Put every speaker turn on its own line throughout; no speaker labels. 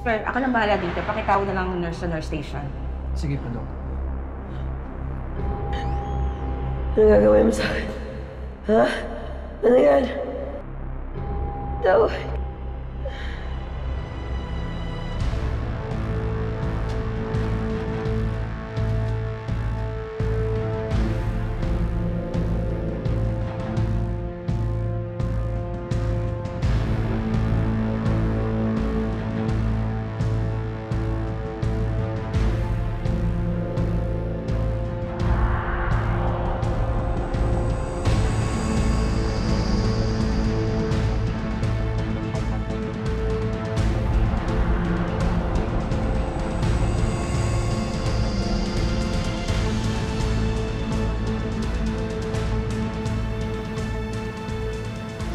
Sir, ako lang bahala dito. Pakitawag na lang ng nurse sa nurse station.
Sige po, Dok.
Ano gagawin mo sa akin? Ha? Ano yan? Tawag.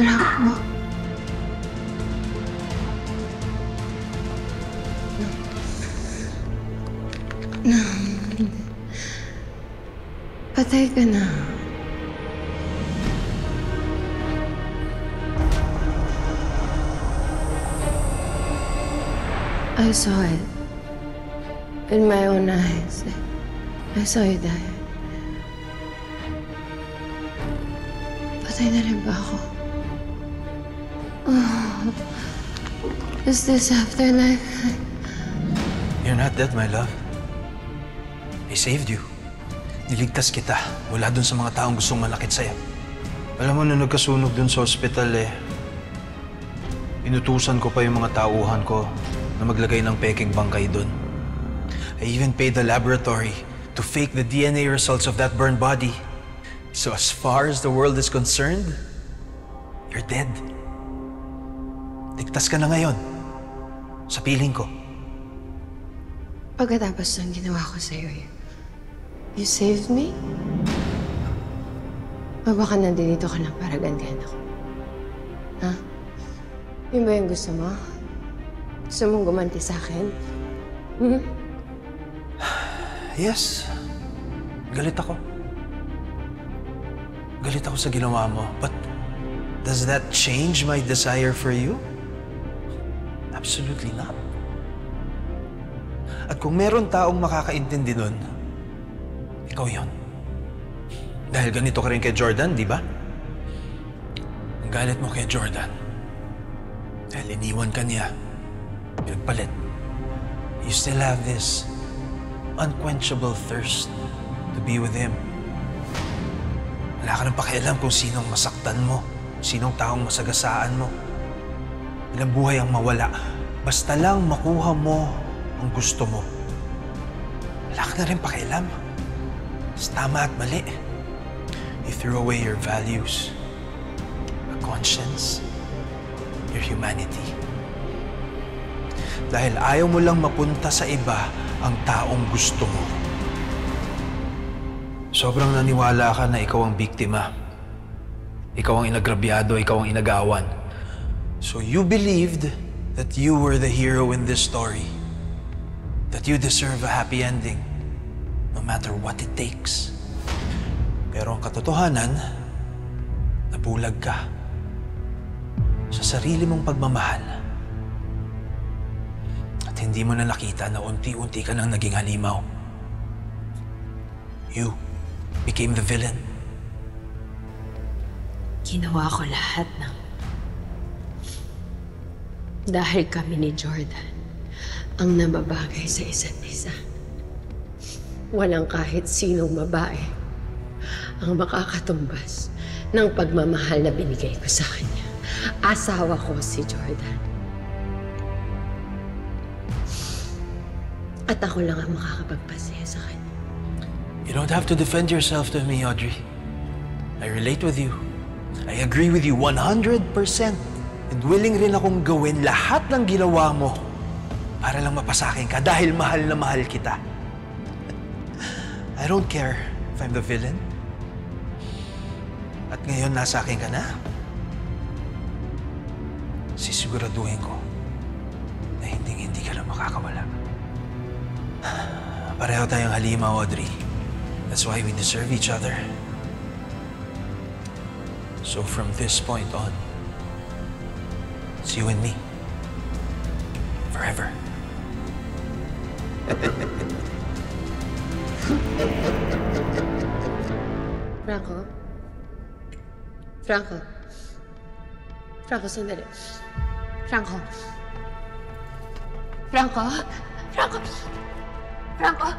Bravo. Patay ka na. I saw it. In my own eyes. I saw you die. Patay na rin ba ako? Oh, is this afterlife?
You're not dead, my love. I saved you. Niligtas kita mula dun sa mga taong gustong malakit sa'yo. Alam mo, nung nagkasunog dun sa ospital, inutusan ko pa yung mga tauhan ko na maglagay ng peking bangkay dun. I even paid the laboratory to fake the DNA results of that burned body. So as far as the world is concerned, you're dead. Ligtas ka na ngayon. Sa piling ko.
Pagkatapos ng ginawa ko sa'yo, you saved me? O baka nandito ka lang para gantihan ako? Ha? Yun ba yung gusto mo? Gusto mong gumanti sa akin? Hmm?
Yes. Galit ako. Galit ako sa ginawa mo. But does that change my desire for you? Absolutely not. At kung meron taong makakaintindi nun, ikaw yun. Dahil ganito ka rin kay Jordan, di ba? Ang galit mo kay Jordan, dahil iniwan ka niya, pinagpalit. You still have this unquenchable thirst to be with him. Wala ka nang pakialam kung sinong masaktan mo, sinong taong masagasaan mo. Ilang buhay ang mawala. Basta lang makuha mo ang gusto mo. Wala ka na rin pakialam. Tama at mali. You threw away your values, your conscience, your humanity. Dahil ayaw mo lang mapunta sa iba ang taong gusto mo. Sobrang naniwala ka na ikaw ang biktima. Ikaw ang inagrabyado, ikaw ang inagawan. So you believed that you were the hero in this story. That you deserve a happy ending, no matter what it takes. Pero ang katotohanan, nabulag ka sa sarili mong pagmamahal. At hindi mo na nakita na unti-unti ka nang naging halimaw. You became the villain.
Ginawa ko lahat ng... Dahil kami ni Jordan ang nababagay sa isa't isa. Walang kahit sinong babae ang makakatumbas ng pagmamahal na binigay ko sa kanya. Asawa ko si Jordan. At ako lang ang makakapagpasaya sa kanya.
You don't have to defend yourself to me, Audrey. I relate with you. I agree with you 100%. And willing rin akong gawin lahat ng ginawa mo para lang mapasakin ka dahil mahal na mahal kita. I don't care if I'm the villain. At ngayon nasa akin ka na. Sisiguraduhin ko na hindi ka na makakawala. Pareho tayong halimaw, Audrey. That's why we deserve each other. So from this point on, it's you and me. Forever.
Franco? Franco? Franco, sandali. Franco? Franco? Franco? Franco?